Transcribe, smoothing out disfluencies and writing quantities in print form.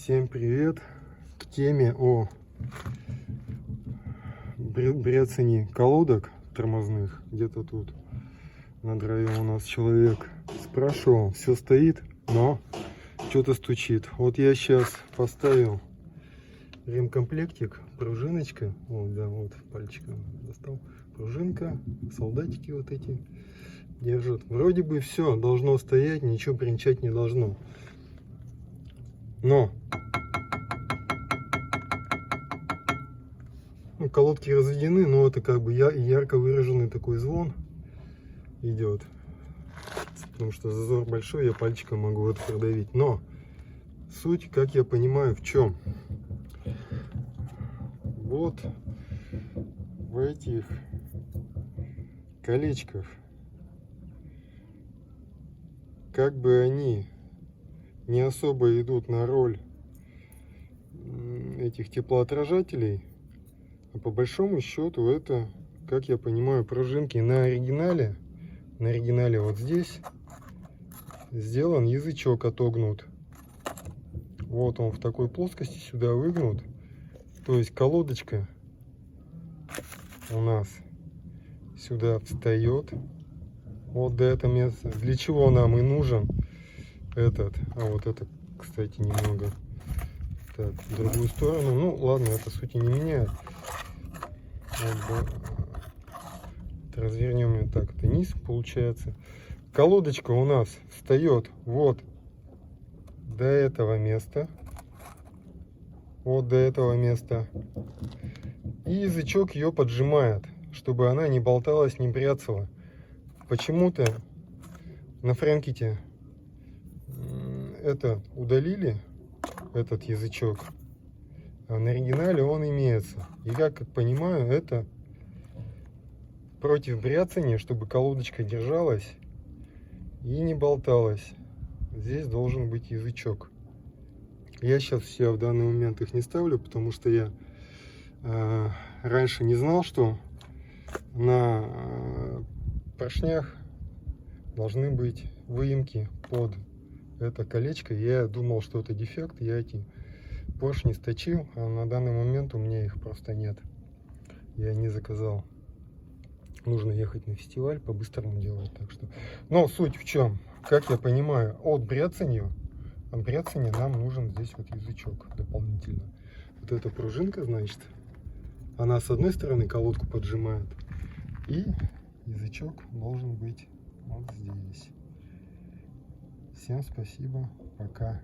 Всем привет! К теме о бряцании колодок тормозных. Где-то тут на дрове у нас человек спрашивал, все стоит, но что-то стучит. Вот я сейчас поставил ремкомплектик, пружиночка, вот, да, вот пальчиком достал, пружинка, солдатики вот эти держат. Вроде бы все должно стоять, ничего бренчать не должно. Но колодки разведены, но это как бы ярко выраженный такой звон идет, потому что зазор большой, я пальчиком могу это продавить. Но суть, как я понимаю, в чем? Вот в этих колечках, как бы они не особо идут на роль этих теплоотражателей, а по большому счету это, как я понимаю, пружинки. На оригинале вот здесь сделан язычок отогнут. Вот он в такой плоскости сюда выгнут. То есть колодочка у нас сюда встает вот до этого места. Для чего нам и нужен этот? А вот это, кстати, немного так, в другую сторону. Ну ладно, это сути не меняет. Вот, развернем ее так, это низ получается. Колодочка у нас встает вот до этого места. Вот до этого места. И язычок ее поджимает, чтобы она не болталась, не бряцала. Почему-то на френкете это удалили, этот язычок. А на оригинале он имеется. И как понимаю, это против бряцания, чтобы колодочка держалась и не болталась. Здесь должен быть язычок. Я сейчас все в данный момент их не ставлю, потому что я раньше не знал, что на поршнях должны быть выемки под это колечко. Я думал, что это дефект, я эти поршни сточил, а на данный момент у меня их просто нет. Я не заказал. Нужно ехать на фестиваль, по-быстрому делать. Так что. Но суть в чем? Как я понимаю, от бряцания нам нужен здесь вот язычок дополнительно. Вот эта пружинка, значит, она с одной стороны колодку поджимает, и язычок должен быть вот здесь. Всем спасибо, пока.